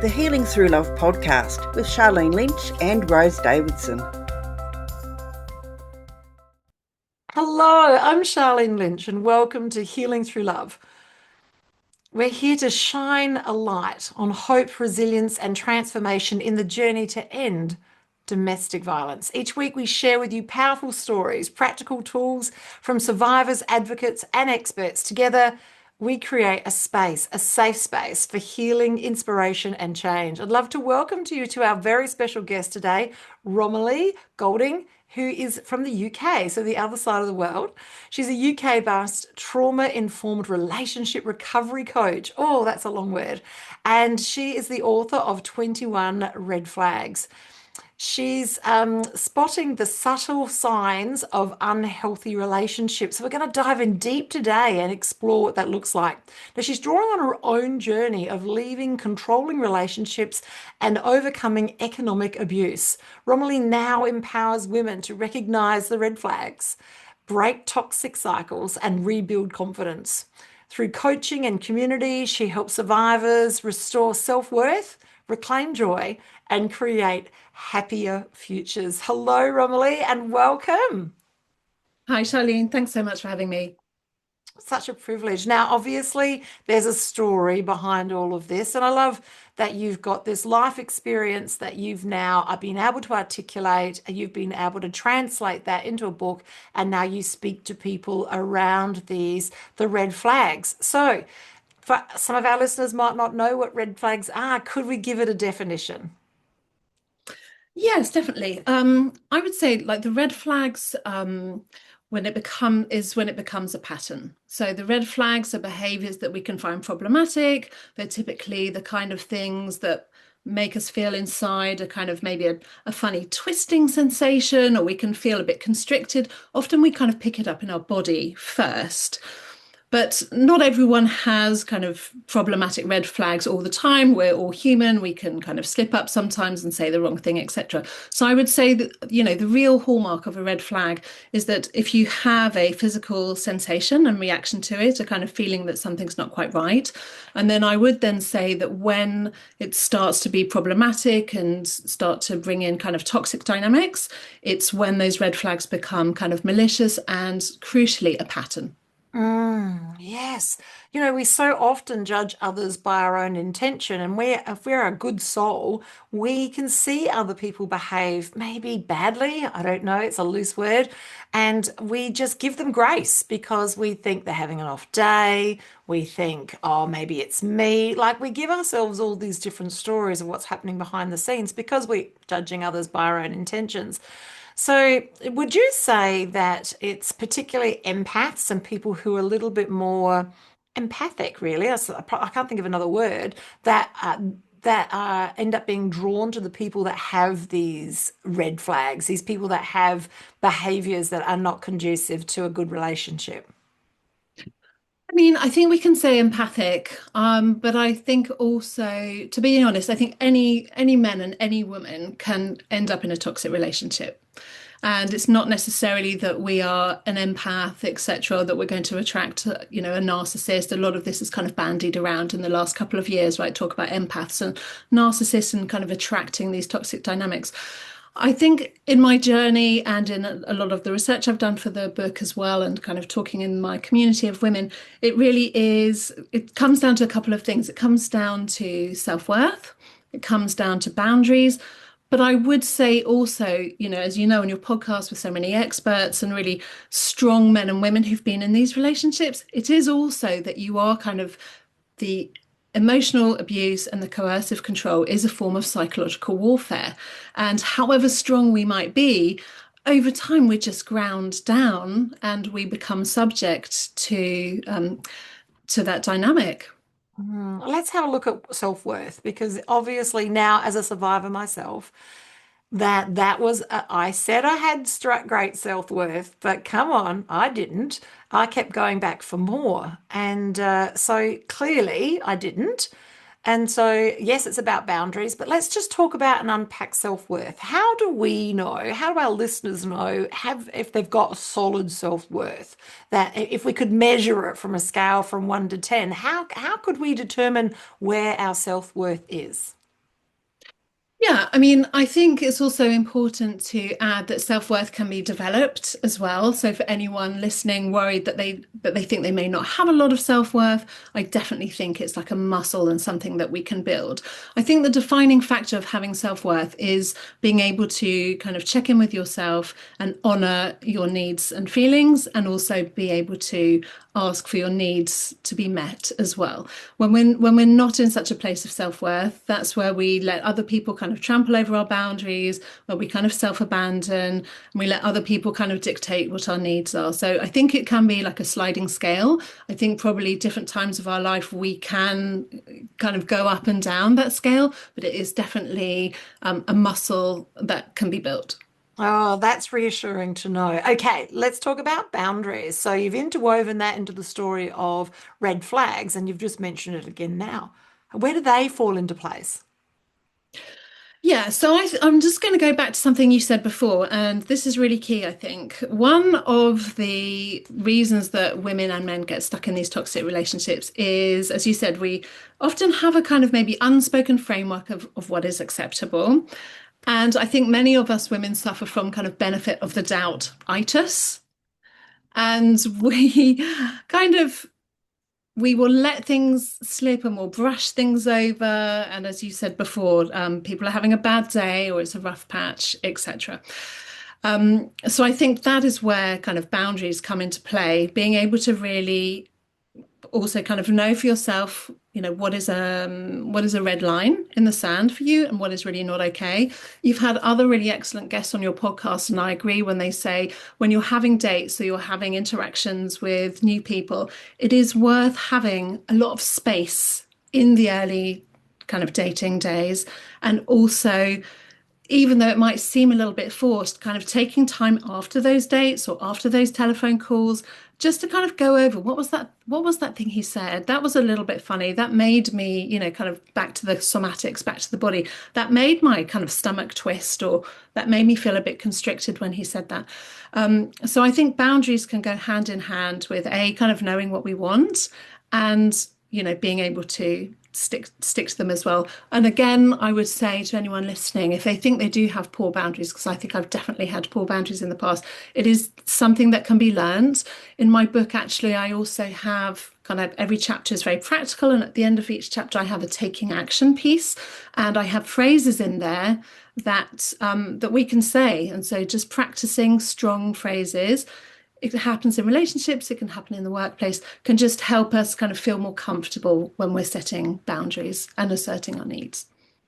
the Healing Through Love podcast with Charlene Lynch and Rose Davidson. Hello, I'm Charlene Lynch and welcome to Healing Through Love. We're here to shine a light on hope, resilience, and transformation in the journey to end domestic violence. Each week, we share with you powerful stories, practical tools from survivors, advocates, and experts. Together, we create a space, a safe space for healing, inspiration, and change. I'd love to welcome to you to our very special guest today, Romilly Golding, who is from the UK, so the other side of the world. She's a UK-based trauma-informed relationship recovery coach. Oh, that's a long word. And she is the author of 21 Red Flags. She's spotting the subtle signs of unhealthy relationships. So we're going to dive in deep today and explore what that looks like. Now, she's drawing on her own journey of leaving controlling relationships and overcoming economic abuse. Romilly now empowers women to recognize the red flags, break toxic cycles, and rebuild confidence. Through coaching and community, she helps survivors restore self-worth, reclaim joy, and create happier futures. Hello, Romilly, and welcome. Hi, Charlene. Thanks so much for having me. Such a privilege. Now, obviously, there's a story behind all of this, and I love that you've got this life experience that you've now been able to articulate, and you've been able to translate that into a book, and now you speak to people around the red flags. So, for some of our listeners might not know what red flags are. Could we give it a definition? Yes, definitely. I would say like the red flags when it becomes a pattern. So the red flags are behaviors that we can find problematic. They're typically the kind of things that make us feel inside a kind of maybe a funny twisting sensation, or we can feel a bit constricted. Often we kind of pick it up in our body first. But not everyone has kind of problematic red flags all the time. We're all human. We can kind of slip up sometimes and say the wrong thing, etc. So I would say that, the real hallmark of a red flag is that if you have a physical sensation and reaction to it, a kind of feeling that something's not quite right. And then I would then say that when it starts to be problematic and start to bring in kind of toxic dynamics, it's when those red flags become kind of malicious and crucially a pattern. Yes. We so often judge others by our own intention, and if we're a good soul, we can see other people behave maybe badly. I don't know, it's a loose word. And we just give them grace because we think they're having an off day. We think, oh, maybe it's me. Like we give ourselves all these different stories of what's happening behind the scenes because we're judging others by our own intentions. So, would you say that it's particularly empaths and people who are a little bit more empathic, really? I can't think of another word that end up being drawn to the people that have these red flags, these people that have behaviors that are not conducive to a good relationship. I mean, I think we can say empathic, but I think also, to be honest, I think any men and any woman can end up in a toxic relationship. And it's not necessarily that we are an empath, etc., that we're going to attract, a narcissist. A lot of this is kind of bandied around in the last couple of years, right? Talk about empaths and narcissists and kind of attracting these toxic dynamics. I think in my journey and in a lot of the research I've done for the book as well, and kind of talking in my community of women, it comes down to a couple of things. It comes down to self-worth, it comes down to boundaries. But I would say also, as you know, on your podcast with so many experts and really strong men and women who've been in these relationships, it is also that you are kind of the emotional abuse and the coercive control is a form of psychological warfare. And however strong we might be, over time we're just ground down and we become subject to that dynamic. Let's have a look at self-worth because obviously now as a survivor myself, that was I said I had great self-worth, but come on, I didn't. I kept going back for more, and so clearly I didn't. And so, yes, it's about boundaries, but let's just talk about and unpack self-worth. How do we know? How do our listeners know if they've got solid self-worth? That if we could measure it from a scale from 1 to 10, how could we determine where our self-worth is? Yeah, I mean, I think it's also important to add that self-worth can be developed as well. So for anyone listening worried that they think they may not have a lot of self-worth, I definitely think it's like a muscle and something that we can build. I think the defining factor of having self-worth is being able to kind of check in with yourself and honor your needs and feelings, and also be able to ask for your needs to be met as well. When we're not in such a place of self-worth, that's where we let other people kind of trample over our boundaries, where we kind of self-abandon, and we let other people kind of dictate what our needs are. So I think it can be like a sliding scale. I think probably different times of our life we can kind of go up and down that scale, but it is definitely a muscle that can be built. Oh, that's reassuring to know. Okay, let's talk about boundaries. So you've interwoven that into the story of red flags, and you've just mentioned it again now. Where do they fall into place? Yeah, so I'm just going to go back to something you said before, and this is really key, I think. One of the reasons that women and men get stuck in these toxic relationships is, as you said, we often have a kind of maybe unspoken framework of what is acceptable. And I think many of us women suffer from kind of benefit of the doubt itis. And we kind of we will let things slip and we'll brush things over. And as you said before, people are having a bad day or it's a rough patch, etc. So I think that is where kind of boundaries come into play, being able to really also kind of know for yourself, what is a red line in the sand for you and what is really not okay. You've had other really excellent guests on your podcast, and I agree when they say when you're having dates or you're having interactions with new people, it is worth having a lot of space in the early kind of dating days, and also even though it might seem a little bit forced, kind of taking time after those dates or after those telephone calls just to kind of go over what was that thing he said? That was a little bit funny. That made me, kind of back to the somatics, back to the body. That made my kind of stomach twist, or that made me feel a bit constricted when he said that. So I think boundaries can go hand in hand with a kind of knowing what we want, and being able to stick to them as well. And again, I would say to anyone listening, if they think they do have poor boundaries, because I think I've definitely had poor boundaries in the past, it is something that can be learned. In my book, actually, I also have kind of every chapter is very practical, and at the end of each chapter, I have a taking action piece, and I have phrases in there that we can say. And so just practicing strong phrases, it happens in relationships, it can happen in the workplace, can just help us kind of feel more comfortable when we're setting boundaries and asserting our needs.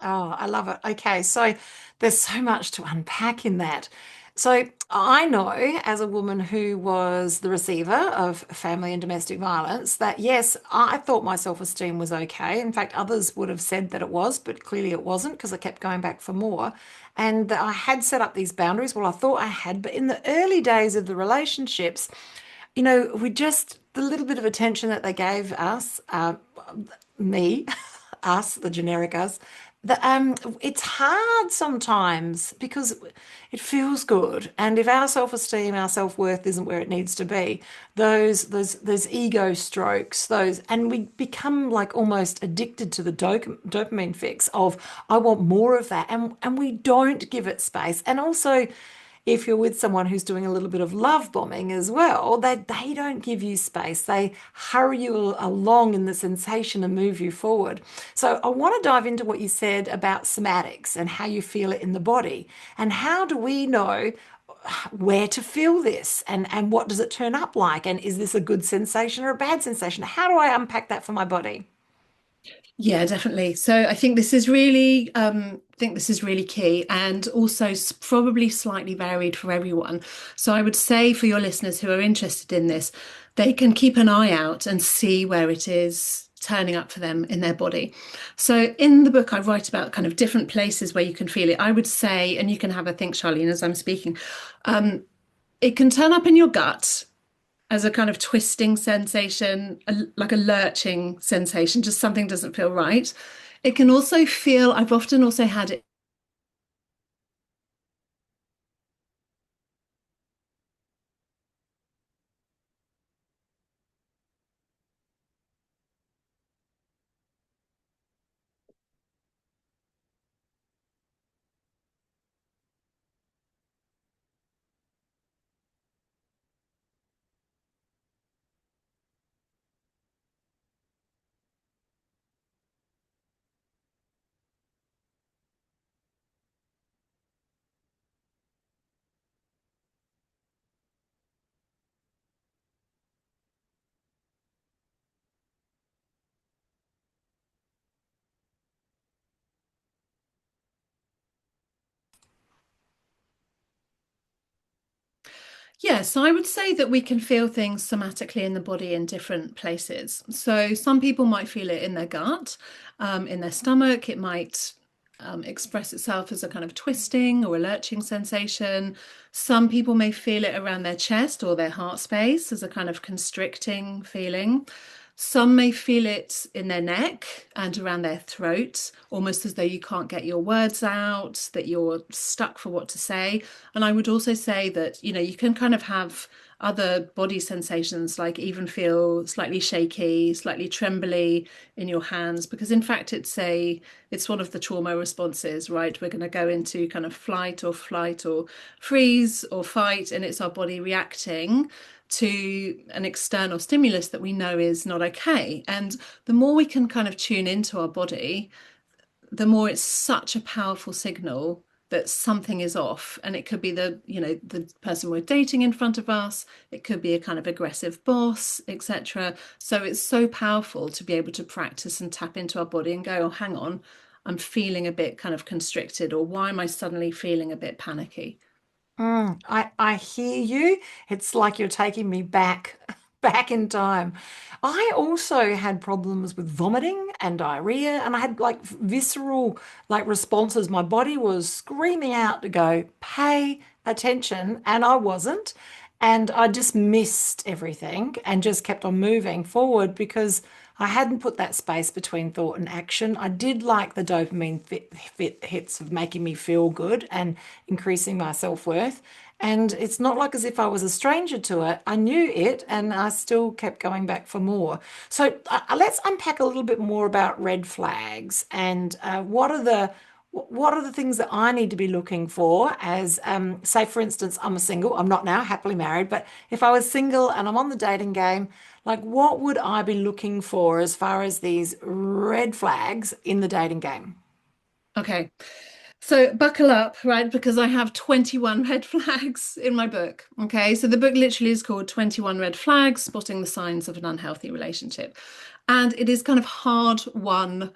Oh, I love it. Okay, so there's so much to unpack in that. So I know as a woman who was the receiver of family and domestic violence that yes, I thought my self-esteem was okay. In fact, others would have said that it was, but clearly it wasn't because I kept going back for more. And that I had set up these boundaries. Well, I thought I had, but in the early days of the relationships, we just the little bit of attention that they gave us, me, us, the generic us, it's hard sometimes because it feels good, and if our self-esteem, our self-worth isn't where it needs to be, those ego strokes, and we become like almost addicted to the dopamine fix of I want more of that, and we don't give it space, and also if you're with someone who's doing a little bit of love bombing as well, they don't give you space. They hurry you along in the sensation and move you forward. So I want to dive into what you said about somatics and how you feel it in the body. And how do we know where to feel this, and what does it turn up like? And is this a good sensation or a bad sensation? How do I unpack that for my body? Yeah, definitely. So I think this is really key, and also probably slightly varied for everyone. So I would say for your listeners who are interested in this, they can keep an eye out and see where it is turning up for them in their body. So in the book, I write about kind of different places where you can feel it. I would say, and you can have a think, Charlene, as I'm speaking, um, it can turn up in your gut as a kind of twisting sensation, like a lurching sensation, just something doesn't feel right. It can also feel, I've often also had it. Yes, I would say that we can feel things somatically in the body in different places. So some people might feel it in their gut, in their stomach. It might express itself as a kind of twisting or a lurching sensation. Some people may feel it around their chest or their heart space as a kind of constricting feeling. Some may feel it in their neck and around their throat, almost as though you can't get your words out, that you're stuck for what to say. And I would also say that, you can kind of have other body sensations, like even feel slightly shaky, slightly trembly in your hands, because in fact it's one of the trauma responses, right? We're going to go into kind of flight or freeze or fight, and it's our body reacting to an external stimulus that we know is not okay. And the more we can kind of tune into our body, the more it's such a powerful signal that something is off. And it could be the person we're dating in front of us, it could be a kind of aggressive boss, etc. So it's so powerful to be able to practice and tap into our body and go, oh, hang on, I'm feeling a bit kind of constricted, or why am I suddenly feeling a bit panicky? I hear you. It's like you're taking me back back in time. I also had problems with vomiting and diarrhea, and I had like visceral like responses. My body was screaming out to go, pay attention, and I wasn't. And I just missed everything and just kept on moving forward because I hadn't put that space between thought and action. I did like the dopamine fit hits of making me feel good and increasing my self-worth. And it's not like as if I was a stranger to it. I knew it and I still kept going back for more. So let's unpack a little bit more about red flags and what are the things that I need to be looking for as, say, for instance, I'm a single, I'm not now, happily married, but if I was single and I'm on the dating game, like what would I be looking for as far as these red flags in the dating game? Okay. So buckle up, right? Because I have 21 red flags in my book. Okay. So the book literally is called 21 Red Flags, Spotting the Signs of an Unhealthy Relationship. And it is kind of hard won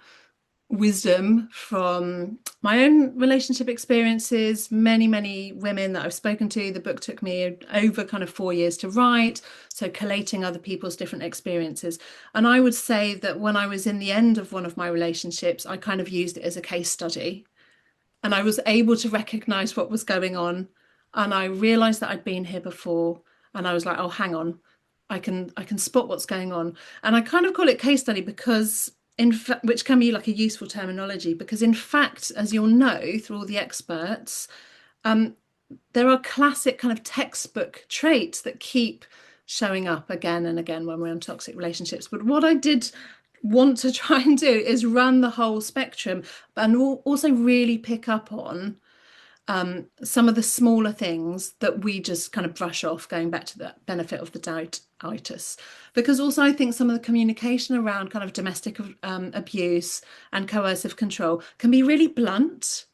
wisdom from my own relationship experiences, many women that I've spoken to. The book took me over kind of 4 years to write, so collating other people's different experiences. And I would say that when I was in the end of one of my relationships, I kind of used it as a case study, and I was able to recognize what was going on. And I realized that I'd been here before. And I was like, oh, hang on, I can spot what's going on. And I kind of call it case study because in fact, which can be like a useful terminology, because in fact, as you'll know through all the experts, um, there are classic kind of textbook traits that keep showing up again and again when we're in toxic relationships. But what I did want to try and do is run the whole spectrum and also really pick up on some of the smaller things that we just kind of brush off, going back to the benefit of the doubtitis. Because also, I think some of the communication around kind of domestic abuse and coercive control can be really blunt,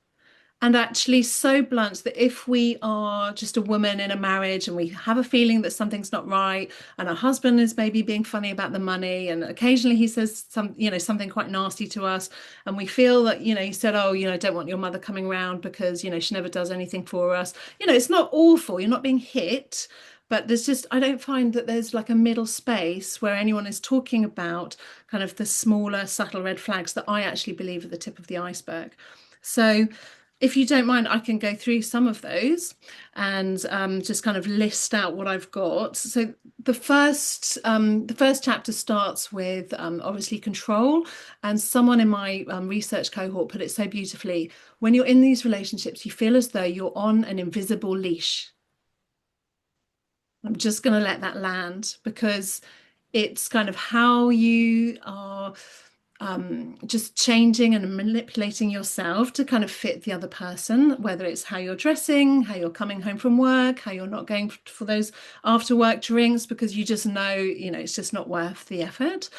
and actually so blunt that if we are just a woman in a marriage and we have a feeling that something's not right, and our husband is maybe being funny about the money, and occasionally he says something quite nasty to us, and we feel that, he said, oh, I don't want your mother coming around because, she never does anything for us. It's not awful. You're not being hit. But I don't find that there's like a middle space where anyone is talking about kind of the smaller, subtle red flags that I actually believe are the tip of the iceberg. So if you don't mind, I can go through some of those and just kind of list out what I've got. So the first chapter starts with obviously control, and someone in my research cohort put it so beautifully. When you're in these relationships, you feel as though you're on an invisible leash. I'm just going to let that land, because it's kind of how you are just changing and manipulating yourself to kind of fit the other person, whether it's how you're dressing, how you're coming home from work, how you're not going for those after work drinks because you just know, it's just not worth the effort.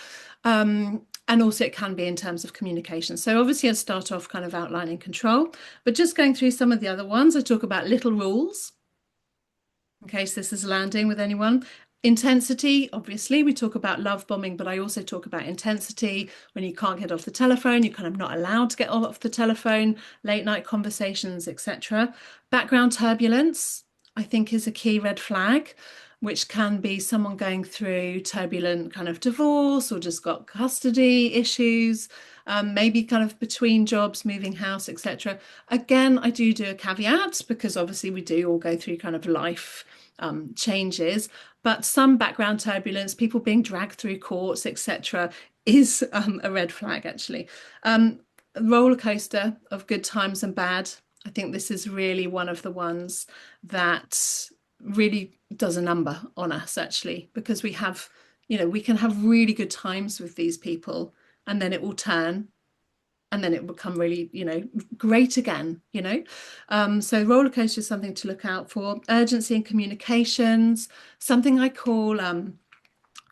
And also it can be in terms of communication. So obviously I start off kind of outlining control, but just going through some of the other ones, I talk about little rules, in case this is landing with anyone. Intensity, obviously, we talk about love bombing, but I also talk about intensity when you can't get off the telephone, you're kind of not allowed to get off the telephone, late night conversations, etc. Background turbulence. I think is a key red flag, which can be someone going through turbulent kind of divorce or just got custody issues, maybe kind of between jobs, moving house, etc. Again, I do a caveat because obviously we do all go through kind of life changes, but some background turbulence, people being dragged through courts, etc., is a red flag actually. Roller coaster of good times and bad. I think this is really one of the ones that really does a number on us actually, because we have, we can have really good times with these people and then it will turn and then it will become really, great again, So roller coaster is something to look out for. Urgency in communications, something I call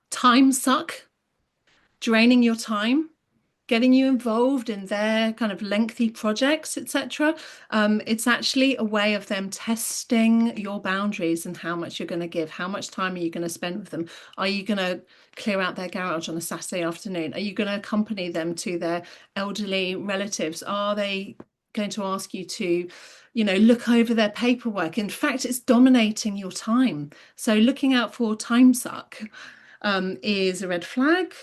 time suck, draining your time, getting you involved in their kind of lengthy projects, etc. It's actually a way of them testing your boundaries and how much you're going to give. How much time are you going to spend with them? Are you going to clear out their garage on a Saturday afternoon? Are you going to accompany them to their elderly relatives? Are they going to ask you to, look over their paperwork? In fact, it's dominating your time. So looking out for time suck is a red flag.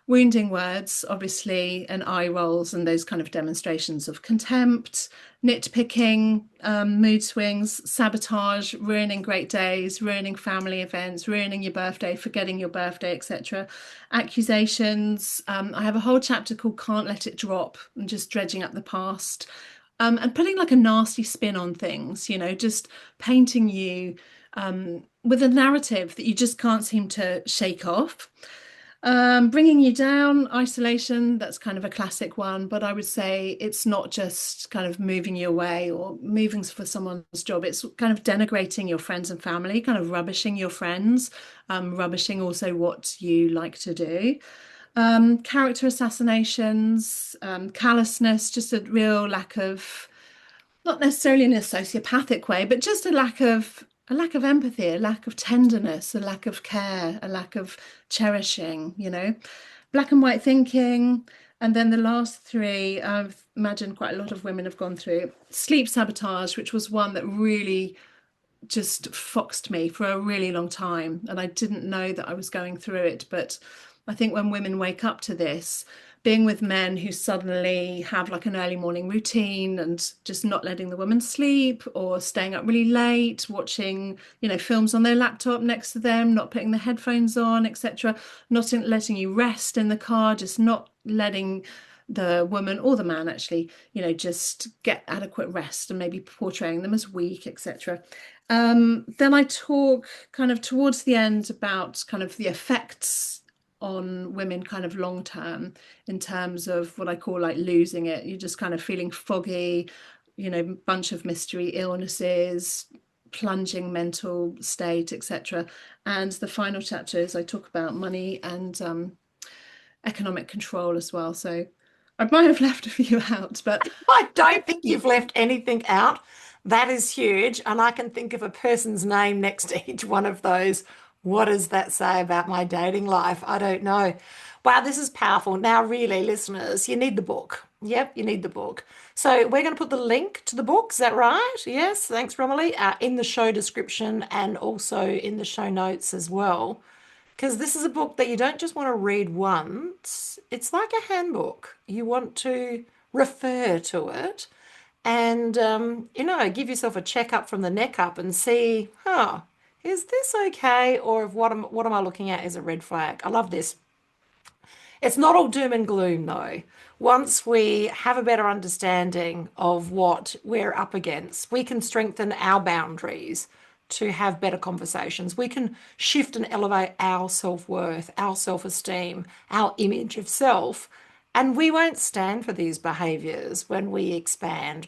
Wounding words, obviously, and eye rolls and those kind of demonstrations of contempt, nitpicking, mood swings, sabotage, ruining great days, ruining family events, ruining your birthday, forgetting your birthday, etc. Accusations. I have a whole chapter called Can't Let It Drop, and just dredging up the past. And putting like a nasty spin on things, just painting you with a narrative that you just can't seem to shake off. Bringing you down, isolation, that's kind of a classic one, but I would say it's not just kind of moving you away or moving for someone's job. It's kind of denigrating your friends and family, kind of rubbishing your friends, rubbishing also what you like to do. Character assassinations, callousness, just a real lack of, not necessarily in a sociopathic way, but just a lack of empathy, a lack of tenderness, a lack of care, a lack of cherishing, black and white thinking. And then the last three, I've imagined quite a lot of women have gone through. Sleep sabotage, which was one that really just foxed me for a really long time. And I didn't know that I was going through it. But I think when women wake up to this, being with men who suddenly have like an early morning routine and just not letting the woman sleep or staying up really late, watching, films on their laptop next to them, not putting the headphones on, etc., not letting you rest in the car, just not letting the woman or the man actually, just get adequate rest and maybe portraying them as weak, etc. Then I talk kind of towards the end about kind of the effects on women kind of long term in terms of what I call like losing it. You're just kind of feeling foggy, bunch of mystery illnesses, plunging mental state, etc. And the final chapter is I talk about money and economic control as well. So I might have left a few out, but I don't think you've left anything out. That is huge. And I can think of a person's name next to each one of those. What does that say about my dating life? I don't know. Wow, this is powerful. Now, really, listeners, you need the book. Yep, you need the book. So we're going to put the link to the book. Is that right? Yes, thanks, Romilly, in the show description and also in the show notes as well. Because this is a book that you don't just want to read once. It's like a handbook. You want to refer to it and, give yourself a checkup from the neck up and see, is this okay? Or what am I looking at as a red flag? I love this. It's not all doom and gloom though. Once we have a better understanding of what we're up against, we can strengthen our boundaries to have better conversations. We can shift and elevate our self-worth, our self-esteem, our image of self, and we won't stand for these behaviors when we expand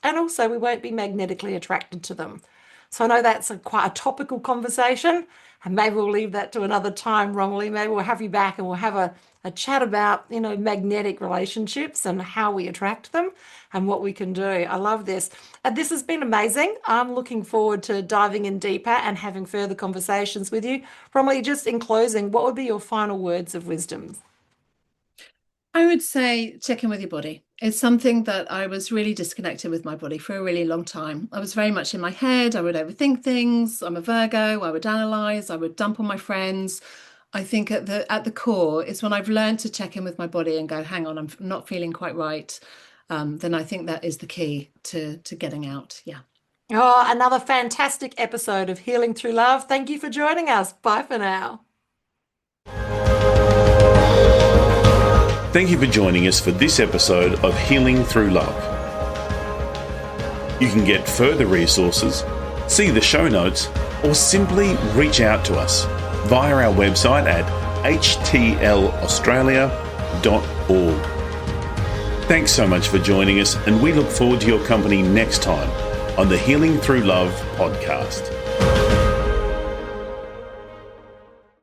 and also we won't be magnetically attracted to them. So I know that's quite a topical conversation, and maybe we'll leave that to another time, Romilly. Maybe we'll have you back and we'll have a chat about, magnetic relationships and how we attract them and what we can do. I love this. This has been amazing. I'm looking forward to diving in deeper and having further conversations with you. Romilly, just in closing, what would be your final words of wisdom? I would say check in with your body. It's something that I was really disconnected with my body for a really long time. I was very much in my head. I would overthink things. I'm a Virgo. I would analyze. I would dump on my friends. I think at the core is when I've learned to check in with my body and go, hang on, I'm not feeling quite right. Then I think that is the key to getting out. Yeah. Oh, another fantastic episode of Healing Through Love. Thank you for joining us. Bye for now. Thank you for joining us for this episode of Healing Through Love. You can get further resources, see the show notes, or simply reach out to us via our website at htlaustralia.org. Thanks so much for joining us, and we look forward to your company next time on the Healing Through Love podcast.